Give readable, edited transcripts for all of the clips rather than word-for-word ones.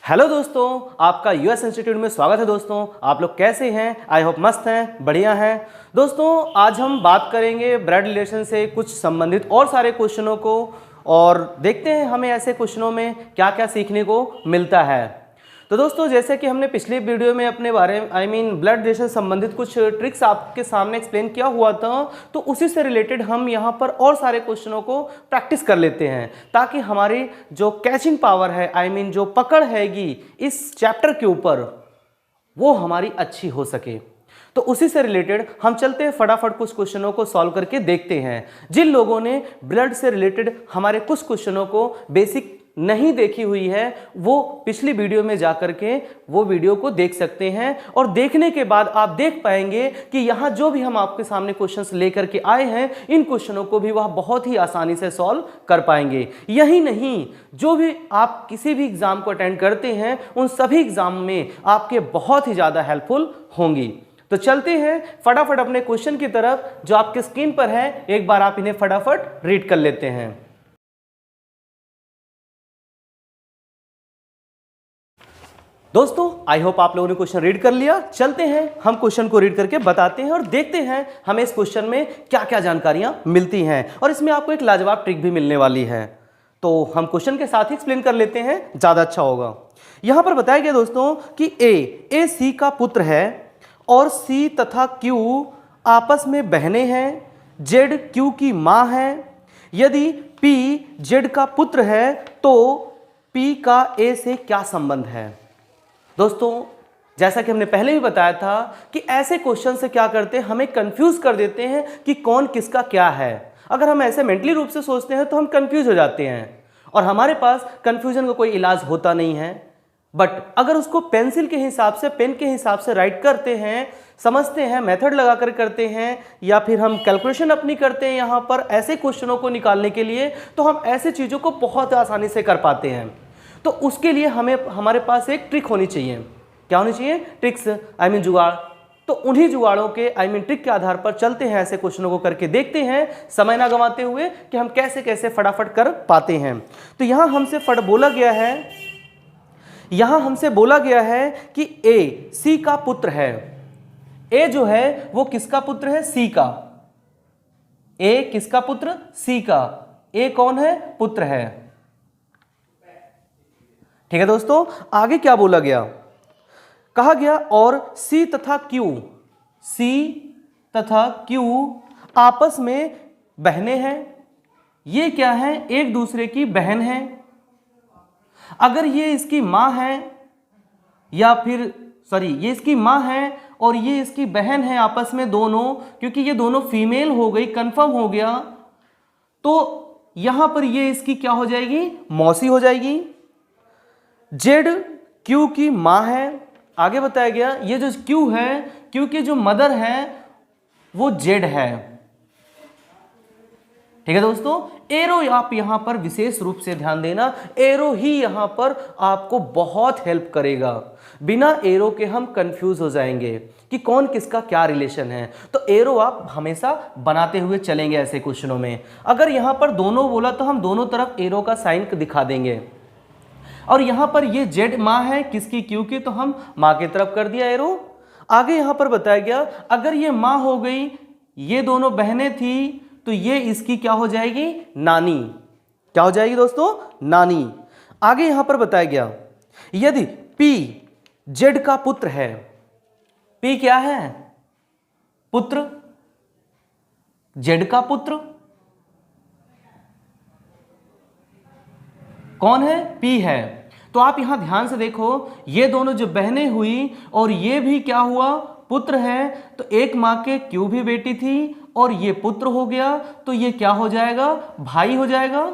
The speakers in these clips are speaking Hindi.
हेलो दोस्तों, आपका यूएस इंस्टीट्यूट में स्वागत है। दोस्तों, आप लोग कैसे हैं? आई होप मस्त हैं, बढ़िया हैं। दोस्तों, आज हम बात करेंगे ब्लड रिलेशन से कुछ संबंधित और सारे क्वेश्चनों को, और देखते हैं हमें ऐसे क्वेश्चनों में क्या क्या सीखने को मिलता है। तो दोस्तों, जैसे कि हमने पिछली वीडियो में अपने बारे में ब्लड रिलेशन संबंधित कुछ ट्रिक्स आपके सामने एक्सप्लेन किया हुआ था, तो उसी से रिलेटेड हम यहाँ पर और सारे क्वेश्चनों को प्रैक्टिस कर लेते हैं, ताकि हमारी जो कैचिंग पावर है जो पकड़ हैगी इस चैप्टर के ऊपर, वो हमारी अच्छी हो सके। तो उसी से रिलेटेड हम चलते हैं, फटाफट कुछ क्वेश्चनों को सॉल्व करके देखते हैं। जिन लोगों ने ब्लड से रिलेटेड हमारे कुछ क्वेश्चनों को बेसिक नहीं देखी हुई है, वो पिछली वीडियो में जाकर के वो वीडियो को देख सकते हैं, और देखने के बाद आप देख पाएंगे कि यहाँ जो भी हम आपके सामने क्वेश्चंस लेकर के आए हैं, इन क्वेश्चनों को भी वह बहुत ही आसानी से सॉल्व कर पाएंगे। यही नहीं, जो भी आप किसी भी एग्जाम को अटेंड करते हैं, उन सभी एग्जाम में आपके बहुत ही ज़्यादा हेल्पफुल होंगी। तो चलते हैं फटाफट अपने क्वेश्चन की तरफ, जो आपके स्क्रीन पर है। एक बार आप इन्हें फटाफट रीड कर लेते हैं। दोस्तों, आई होप आप लोगों ने क्वेश्चन रीड कर लिया। चलते हैं, हम क्वेश्चन को रीड करके बताते हैं और देखते हैं हमें इस क्वेश्चन में क्या क्या जानकारियां मिलती हैं, और इसमें आपको एक लाजवाब ट्रिक भी मिलने वाली है। तो हम क्वेश्चन के साथ ही एक्सप्लेन कर लेते हैं, ज्यादा अच्छा होगा। यहां पर बताया गया दोस्तों कि ए सी का पुत्र है और सी तथा क्यू आपस में बहनें हैं, जेड क्यू की मां है। यदि पी जेड का पुत्र है तो पी का ए से क्या संबंध है? दोस्तों, जैसा कि हमने पहले भी बताया था कि ऐसे क्वेश्चन से क्या करते हैं, हमें कंफ्यूज कर देते हैं कि कौन किसका क्या है। अगर हम ऐसे मेंटली रूप से सोचते हैं तो हम कंफ्यूज हो जाते हैं, और हमारे पास कंफ्यूजन का कोई इलाज होता नहीं है। बट अगर उसको पेंसिल के हिसाब से, पेन के हिसाब से राइट करते हैं, समझते हैं, मेथड लगाकर करते हैं, या फिर हम कैलकुलेशन अपनी करते हैं यहाँ पर ऐसे क्वेश्चनों को निकालने के लिए, तो हम ऐसे चीज़ों को बहुत आसानी से कर पाते हैं। तो उसके लिए हमारे पास एक ट्रिक होनी चाहिए। क्या होनी चाहिए? ट्रिक्स, जुगाड़। तो उन्हीं जुगाड़ों के ट्रिक के आधार पर चलते हैं, ऐसे क्वेश्चनों को करके देखते हैं, समय ना गंवाते हुए, कि हम कैसे कैसे फटाफट कर पाते हैं। तो यहां हमसे बोला गया है कि ए सी का पुत्र है। ए जो है वो किसका पुत्र है? सी का। ए किसका पुत्र? सी का। ए कौन है? पुत्र है। ठीक है दोस्तों, आगे क्या बोला गया? कहा गया और सी तथा क्यू आपस में बहनें हैं। ये क्या है? एक दूसरे की बहन है। अगर ये इसकी मां है, या फिर ये इसकी मां है और ये इसकी बहन है आपस में दोनों, क्योंकि ये दोनों फीमेल हो गई, कंफर्म हो गया, तो यहां पर ये इसकी क्या हो जाएगी? मौसी हो जाएगी। जेड क्यू की मां है। आगे बताया गया ये जो क्यू है, क्यू की जो मदर है वो जेड है। ठीक है दोस्तों, एरो आप यहां पर विशेष रूप से ध्यान देना, एरो ही यहां पर आपको बहुत हेल्प करेगा। बिना एरो के हम कंफ्यूज हो जाएंगे कि कौन किसका क्या रिलेशन है। तो एरो आप हमेशा बनाते हुए चलेंगे ऐसे क्वेश्चनों में। अगर यहां पर दोनों बोला तो हम दोनों तरफ एरो का साइन दिखा देंगे, और यहां पर ये जेड मां है किसकी? क्यू की, तो हम मां की तरफ कर दिया एरो। आगे यहां पर बताया गया अगर ये मां हो गई, ये दोनों बहनें थी, तो ये इसकी क्या हो जाएगी? नानी। क्या हो जाएगी दोस्तों? नानी। आगे यहां पर बताया गया यदि पी जेड का पुत्र है, पी क्या है? पुत्र। जेड का पुत्र कौन है? पी है। तो आप यहां ध्यान से देखो, ये दोनों जो बहनें हुई और ये भी क्या हुआ? पुत्र है। तो एक मां के क्यू भी बेटी थी और ये पुत्र हो गया, तो ये क्या हो जाएगा? भाई हो जाएगा।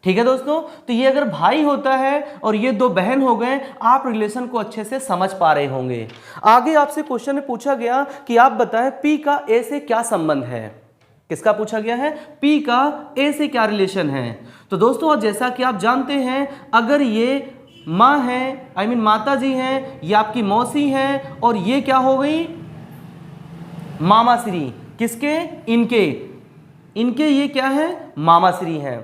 ठीक है दोस्तों, तो ये अगर भाई होता है और ये दो बहन हो गए, आप रिलेशन को अच्छे से समझ पा रहे होंगे। आगे आपसे क्वेश्चन में पूछा गया कि आप बताएं पी का ए से क्या संबंध है। किसका पूछा गया है? पी का ए से क्या रिलेशन है। तो दोस्तों, जैसा कि आप जानते हैं, अगर ये माँ है, माता जी हैं, ये आपकी मौसी हैं, और ये क्या हो गई? मामाश्री। किसके? इनके ये क्या है? मामाश्री हैं।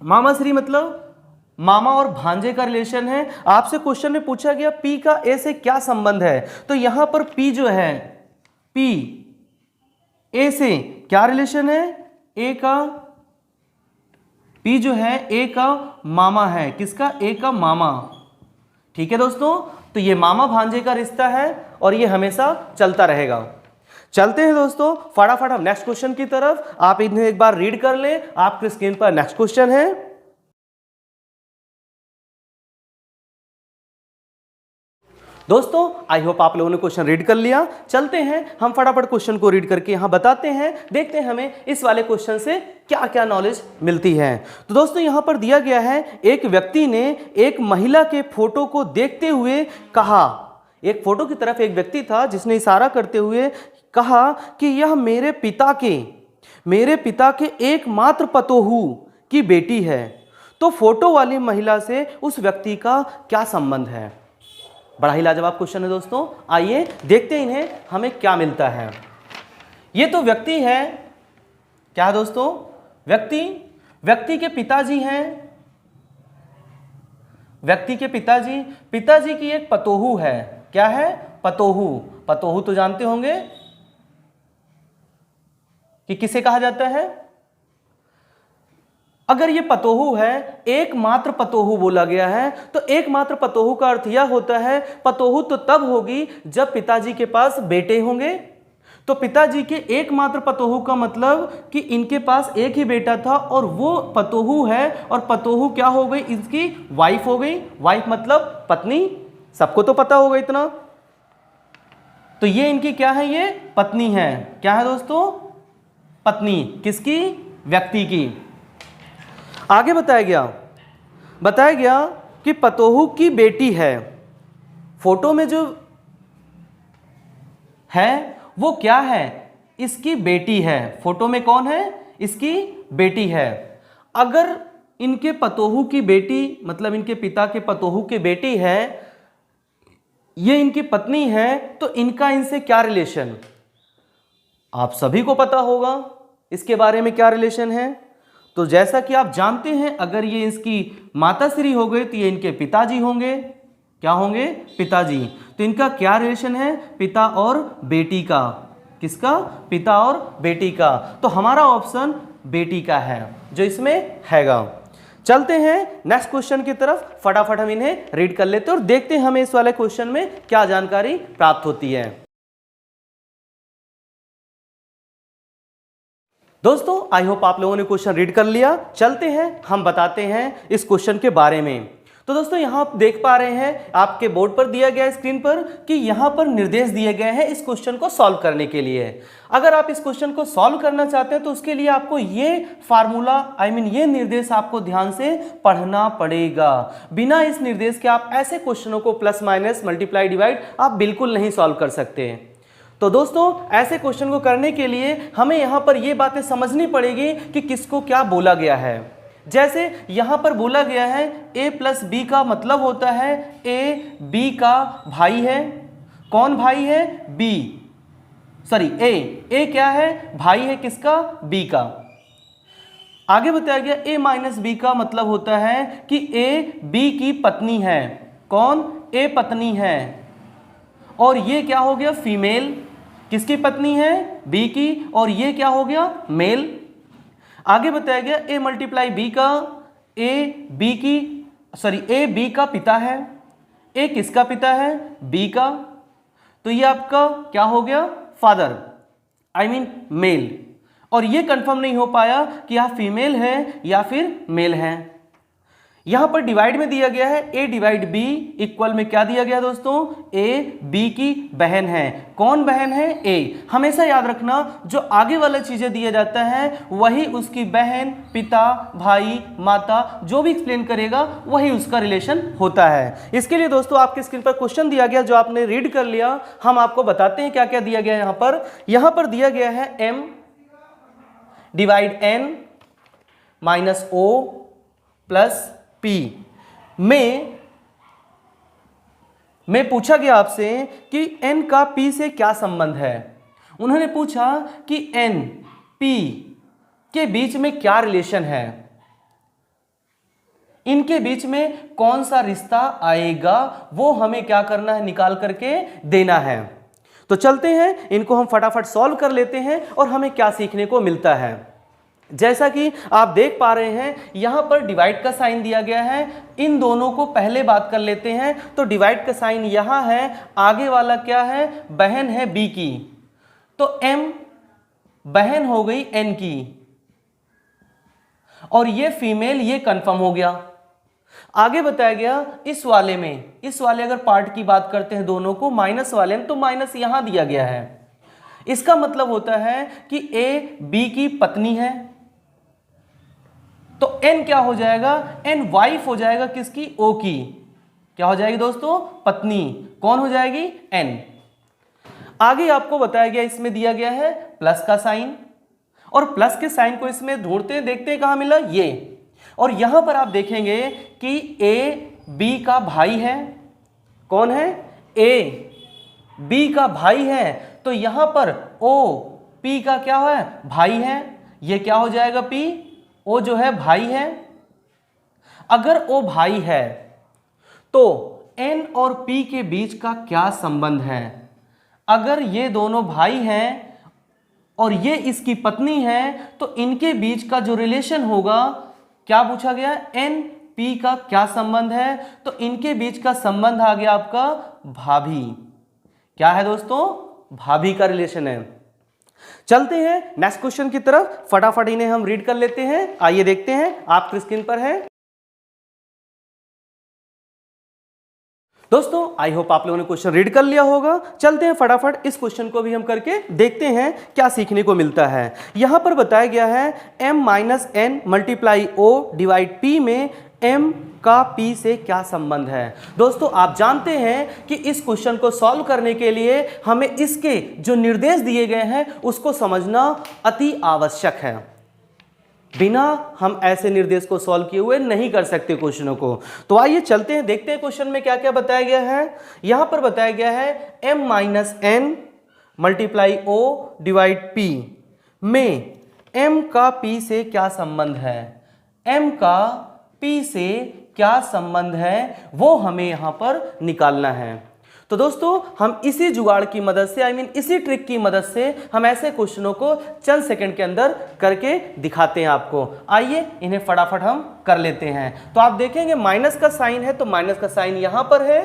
मामाश्री मतलब मामा और भांजे का रिलेशन है। आपसे क्वेश्चन में पूछा गया पी का ए से क्या संबंध है, तो यहां पर पी जो है, पी ए से क्या रिलेशन है, ए का, पी जो है ए का मामा है। किसका? ए का मामा। ठीक है दोस्तों, तो ये मामा भांजे का रिश्ता है और ये हमेशा चलता रहेगा। चलते हैं दोस्तों फटाफट हम नेक्स्ट क्वेश्चन की तरफ। आप इन्हें एक बार रीड कर लें। आपके स्क्रीन पर नेक्स्ट क्वेश्चन है। दोस्तों आई होप आप लोगों ने क्वेश्चन रीड कर लिया। चलते हैं हम फटाफट क्वेश्चन को रीड करके यहां बताते हैं, देखते हैं हमें इस वाले क्वेश्चन से क्या क्या नॉलेज मिलती है। तो दोस्तों यहां पर दिया गया है, एक व्यक्ति ने एक महिला के फोटो को देखते हुए कहा, एक फोटो की तरफ एक व्यक्ति था जिसने इशारा करते हुए कहा कि यह मेरे पिता के एकमात्र पतोहू की बेटी है। तो फोटो वाली महिला से उस व्यक्ति का क्या संबंध है? बड़ा ही लाजवाब क्वेश्चन है दोस्तों। आइए देखते हैं इन्हें हमें क्या मिलता है। ये तो व्यक्ति है, क्या है दोस्तों? व्यक्ति के पिताजी हैं, व्यक्ति के पिताजी की एक पतोहू है। क्या है? पतोहू तो जानते होंगे कि किसे कहा जाता है? अगर ये पतोहू है, एकमात्र पतोहू बोला गया है, तो एकमात्र पतोहू का अर्थ यह होता है, पतोहू तो तब होगी जब पिताजी के पास बेटे होंगे। तो पिताजी के एकमात्र पतोहू का मतलब कि इनके पास एक ही बेटा था और वो पतोहू है, और पतोहू क्या हो गई? इसकी वाइफ हो गई। वाइफ मतलब पत्नी, सबको तो पता होगा इतना। तो ये इनकी क्या है? ये पत्नी है। क्या है दोस्तों? पत्नी। किसकी? व्यक्ति की। आगे बताया गया कि पतोहू की बेटी है। फोटो में जो है वो क्या है? इसकी बेटी है। फोटो में कौन है? इसकी बेटी है। अगर इनके पतोहू की बेटी, मतलब इनके पिता के पतोहू की बेटी है, ये इनकी पत्नी है, तो इनका इनसे क्या रिलेशन? आप सभी को पता होगा इसके बारे में क्या रिलेशन है। तो जैसा कि आप जानते हैं, अगर ये इसकी माताश्री हो गए तो ये इनके पिताजी होंगे। क्या होंगे? पिताजी। तो इनका क्या रिलेशन है? पिता और बेटी का। किसका? पिता और बेटी का। तो हमारा ऑप्शन बेटी का है जो इसमें हैगा। चलते हैं नेक्स्ट क्वेश्चन की तरफ। फटाफट हम इन्हें रीड कर लेते हैं और देखते हैं हमें इस वाले क्वेश्चन में क्या जानकारी प्राप्त होती है। दोस्तों आई होप आप लोगों ने क्वेश्चन रीड कर लिया। चलते हैं हम बताते हैं इस क्वेश्चन के बारे में। तो दोस्तों यहां आप देख पा रहे हैं, आपके बोर्ड पर दिया गया है स्क्रीन पर, कि यहां पर निर्देश दिए गए हैं इस क्वेश्चन को सॉल्व करने के लिए। अगर आप इस क्वेश्चन को सॉल्व करना चाहते हैं तो उसके लिए आपको ये फार्मूला, ये निर्देश आपको ध्यान से पढ़ना पड़ेगा। बिना इस निर्देश के आप ऐसे क्वेश्चनों को प्लस माइनस मल्टीप्लाई डिवाइड आप बिल्कुल नहीं सॉल्व कर सकते। तो दोस्तों ऐसे क्वेश्चन को करने के लिए हमें यहाँ पर ये बातें समझनी पड़ेगी कि किसको क्या बोला गया है। जैसे यहाँ पर बोला गया है a प्लस बी का मतलब होता है ए बी का भाई है। कौन भाई है? बी, सॉरी ए क्या है? भाई है किसका? बी का। आगे बताया गया a माइनस बी का मतलब होता है कि a बी की पत्नी है। कौन? a पत्नी है। और ये क्या हो गया? फीमेल। किसकी पत्नी है? बी की। और ये क्या हो गया? मेल। आगे बताया गया a मल्टीप्लाई बी का, ए बी का पिता है। ए किसका पिता है? बी का। तो ये आपका क्या हो गया? Father, male. और ये कंफर्म नहीं हो पाया कि यह फीमेल है या फिर मेल है। यहां पर डिवाइड में दिया गया है a डिवाइड b इक्वल में क्या दिया गया दोस्तों? a b की बहन है। कौन बहन है? a। हमेशा याद रखना, जो आगे वाला चीजें दिया जाता है वही उसकी बहन, पिता, भाई, माता, जो भी एक्सप्लेन करेगा वही उसका रिलेशन होता है। इसके लिए दोस्तों आपके स्क्रीन पर क्वेश्चन दिया गया जो आपने रीड कर लिया। हम आपको बताते हैं क्या क्या दिया गया है। यहां पर दिया गया है m divide n minus o plus P में पूछा गया आपसे कि n का P से क्या संबंध है। उन्होंने पूछा कि n P के बीच में क्या रिलेशन है। इनके बीच में कौन सा रिश्ता आएगा वो हमें क्या करना है, निकाल करके देना है। तो चलते हैं, इनको हम फटाफट सॉल्व कर लेते हैं और हमें क्या सीखने को मिलता है। जैसा कि आप देख पा रहे हैं यहां पर डिवाइड का साइन दिया गया है। इन दोनों को पहले बात कर लेते हैं। तो डिवाइड का साइन यहां है, आगे वाला क्या है, बहन है बी की, तो m बहन हो गई n की, और ये फीमेल, ये कंफर्म हो गया। आगे बताया गया इस वाले में, इस वाले अगर पार्ट की बात करते हैं दोनों को, माइनस वाले में, तो माइनस यहां दिया गया है। इसका मतलब होता है कि a b की पत्नी है, तो n क्या हो जाएगा, n वाइफ हो जाएगा किसकी, o की। क्या हो जाएगी दोस्तों, पत्नी। कौन हो जाएगी, n। आगे आपको बताया गया, इसमें दिया गया है प्लस का साइन, और प्लस के साइन को इसमें ढूंढते हैं, देखते हैं कहां मिला, ये। और यहां पर आप देखेंगे कि a b का भाई है। कौन है, a b का भाई है, तो यहां पर o p का क्या है, भाई है। ये क्या हो जाएगा, p, o जो है भाई है। अगर o भाई है तो n और p के बीच का क्या संबंध है। अगर ये दोनों भाई हैं और ये इसकी पत्नी है, तो इनके बीच का जो रिलेशन होगा, क्या पूछा गया, एन पी का क्या संबंध है, तो इनके बीच का संबंध आ गया आपका भाभी। क्या है दोस्तों, भाभी का रिलेशन है। चलते हैं नेक्स्ट क्वेश्चन की तरफ, फटाफट इन्हें हम रीड कर लेते हैं। आइए देखते हैं, आपकी स्क्रीन पर है। दोस्तों आई होप आप लोगों ने क्वेश्चन रीड कर लिया होगा। चलते हैं फटाफट इस क्वेश्चन को भी हम करके देखते हैं क्या सीखने को मिलता है। यहां पर बताया गया है m minus n multiply o divide p में m का p से क्या संबंध है। दोस्तों आप जानते हैं कि इस क्वेश्चन को सॉल्व करने के लिए हमें इसके जो निर्देश दिए गए हैं उसको समझना अति आवश्यक है। बिना हम ऐसे निर्देश को सॉल्व किए हुए नहीं कर सकते क्वेश्चनों को। तो आइए चलते हैं, देखते हैं क्वेश्चन में क्या क्या बताया गया है। यहां पर बताया गया है m minus n multiply o divide p में m का p से क्या संबंध है। m का p से क्या संबंध है वो हमें यहां पर निकालना है। तो दोस्तों हम इसी जुगाड़ की मदद से, इसी ट्रिक की मदद से हम ऐसे क्वेश्चनों को चंद सेकंड के अंदर करके दिखाते हैं आपको। आइए इन्हें फटाफट हम कर लेते हैं। तो आप देखेंगे माइनस का साइन है, तो माइनस का साइन यहां पर है,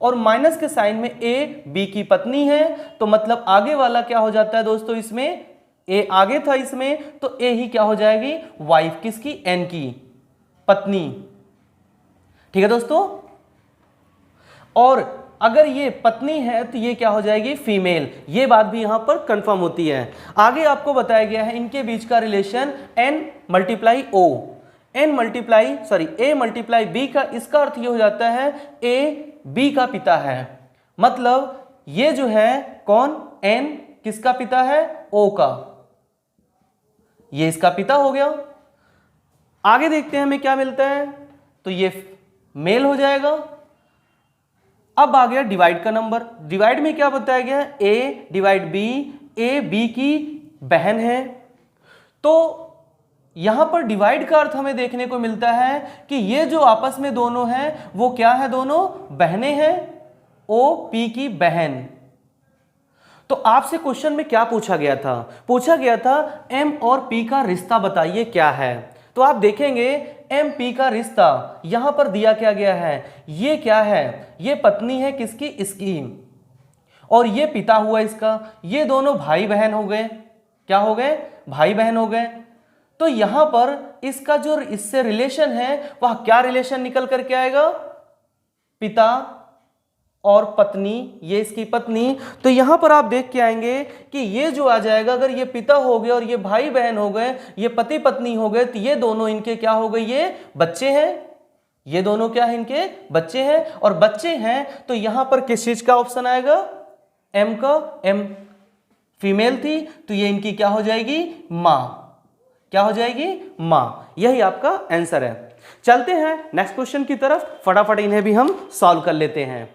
और माइनस के साइन में a b की पत्नी है, तो मतलब आगे वाला क्या हो जाता है दोस्तों, इसमें a आगे था इसमें, तो a ही क्या हो जाएगी, वाइफ किसकी, n की, पत्नी। ठीक है दोस्तों, और अगर ये पत्नी है तो ये क्या हो जाएगी, फीमेल। ये बात भी यहां पर कंफर्म होती है। आगे आपको बताया गया है इनके बीच का relation n multiply o, a multiply b का, इसका अर्थ ये हो जाता है a b का पिता है। मतलब ये जो है कौन, n किसका पिता है, o का, ये इसका पिता हो गया। आगे देखते हैं हमें क्या मिलता है, तो ये मेल हो जाएगा। अब आ गया डिवाइड का नंबर। डिवाइड में क्या बताया गया है, a divide b, a b की बहन है। तो यहां पर डिवाइड का अर्थ हमें देखने को मिलता है कि ये जो आपस में दोनों हैं वो क्या है, दोनों बहनें हैं, o p की बहन। तो आपसे क्वेश्चन में क्या पूछा गया था, पूछा गया था m और p का रिश्ता बताइए क्या है। तो आप देखेंगे एम पी का रिश्ता यहां पर दिया क्या गया है, ये क्या है, ये पत्नी है किसकी, इसकी, और ये पिता हुआ इसका। ये दोनों भाई बहन हो गए, क्या हो गए, भाई बहन हो गए। तो यहां पर इसका जो इससे रिलेशन है वह क्या रिलेशन निकल करके आएगा, पिता और पत्नी, ये इसकी पत्नी। तो यहां पर आप देख के आएंगे कि ये जो आ जाएगा, अगर ये पिता हो गए और ये भाई बहन हो गए, ये पति पत्नी हो गए, तो ये दोनों इनके क्या हो गए, ये बच्चे हैं। ये दोनों क्या है, इनके बच्चे हैं। और बच्चे हैं तो यहां पर किस चीज का ऑप्शन आएगा, एम का। एम फीमेल थी तो ये इनकी क्या हो जाएगी, मां। क्या हो जाएगी, मां। यही आपका आंसर है। चलते हैं नेक्स्ट क्वेश्चन की तरफ, फटाफट इन्हें भी हम सॉल्व कर लेते हैं।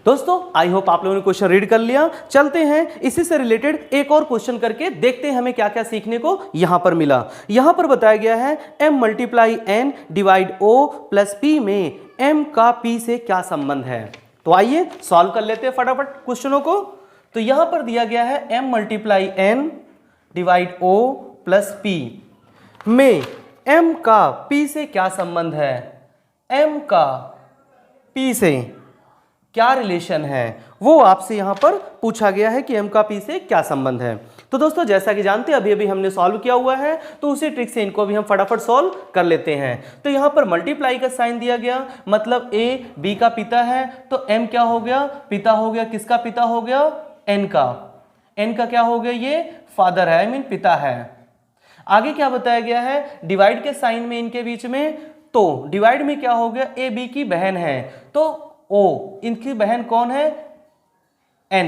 दोस्तों आई होप आप लोगों ने क्वेश्चन रीड कर लिया। चलते हैं इसी से रिलेटेड एक और क्वेश्चन करके देखते हैं हमें क्या क्या सीखने को यहां पर मिला। यहां पर बताया गया है m multiply n divide o plus p में m का p से क्या संबंध है। तो आइए सॉल्व कर लेते हैं फटाफट क्वेश्चनों को। तो यहां पर दिया गया है m multiply n divide o plus p में m का p से क्या संबंध है, m का p से क्या रिलेशन है, वो आपसे यहां पर पूछा गया है कि m का p से क्या संबंध है। तो दोस्तों जैसा कि जानते हैं अभी अभी हमने सॉल्व किया हुआ है, तो उसी ट्रिक से इनको भी हम फटाफट सॉल्व कर लेते हैं। तो यहां पर मल्टीप्लाई का साइन दिया गया, मतलब a b का पिता है, तो m क्या हो गया, पिता हो गया। किसका पिता हो गया, n का। n का क्या हो गया, ये फादर है, आई मीन पिता है। आगे क्या बताया गया है, डिवाइड के साइन में इनके बीच में, तो डिवाइड में क्या हो गया, a b की बहन है, तो o इनकी बहन कौन है, n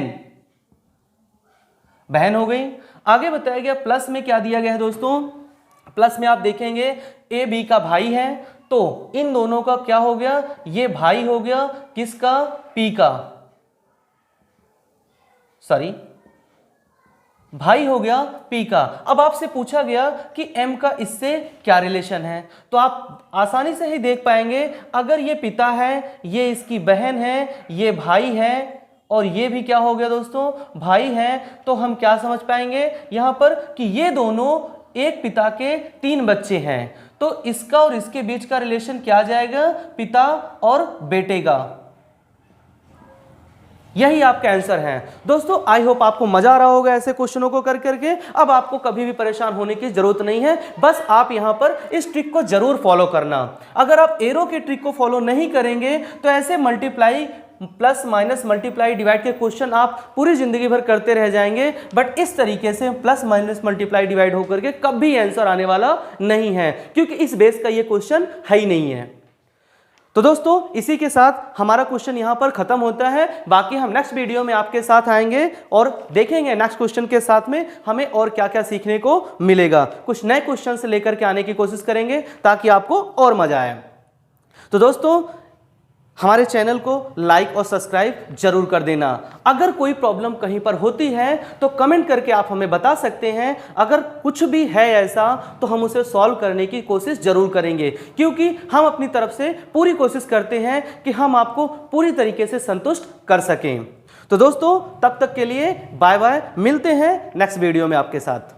बहन हो गई। आगे बताया गया प्लस में क्या दिया गया है दोस्तों, प्लस में आप देखेंगे a b का भाई है, तो इन दोनों का क्या हो गया, ये भाई हो गया किसका, p का, सॉरी भाई हो गया p का। अब आपसे पूछा गया कि m का इससे क्या रिलेशन है, तो आप आसानी से ही देख पाएंगे, अगर ये पिता है, ये इसकी बहन है, ये भाई है और ये भी क्या हो गया दोस्तों, भाई है, तो हम क्या समझ पाएंगे यहां पर कि ये दोनों एक पिता के 3 बच्चे हैं। तो इसका और इसके बीच का रिलेशन क्या आ जाएगा, पिता और बेटे का। यही आपका आंसर है। दोस्तों आई होप आपको मजा आ रहा होगा ऐसे क्वेश्चनों को कर करके। अब आपको कभी भी परेशान होने की जरूरत नहीं है, बस आप यहां पर इस ट्रिक को जरूर फॉलो करना। अगर आप एरो के ट्रिक को फॉलो नहीं करेंगे तो ऐसे multiply plus minus multiply divide के क्वेश्चन आप पूरी जिंदगी भर करते रह जाएंगे, बट इस तरीके से प्लस माइनस मल्टीप्लाई डिवाइड होकर के कभी आंसर आने वाला नहीं है, क्योंकि इस बेस का ये क्वेश्चन है ही नहीं है। तो दोस्तों इसी के साथ हमारा क्वेश्चन यहां पर खत्म होता है। बाकी हम नेक्स्ट वीडियो में आपके साथ आएंगे और देखेंगे नेक्स्ट क्वेश्चन के साथ में हमें और क्या क्या सीखने को मिलेगा। कुछ नए क्वेश्चन से लेकर के आने की कोशिश करेंगे ताकि आपको और मजा आए। तो दोस्तों हमारे चैनल को लाइक और सब्सक्राइब जरूर कर देना। अगर कोई प्रॉब्लम कहीं पर होती है तो कमेंट करके आप हमें बता सकते हैं। अगर कुछ भी है ऐसा तो हम उसे सॉल्व करने की कोशिश जरूर करेंगे, क्योंकि हम अपनी तरफ से पूरी कोशिश करते हैं कि हम आपको पूरी तरीके से संतुष्ट कर सकें। तो दोस्तों तब तक के लिए बाय बाय, मिलते हैं नेक्स्ट वीडियो में आपके साथ।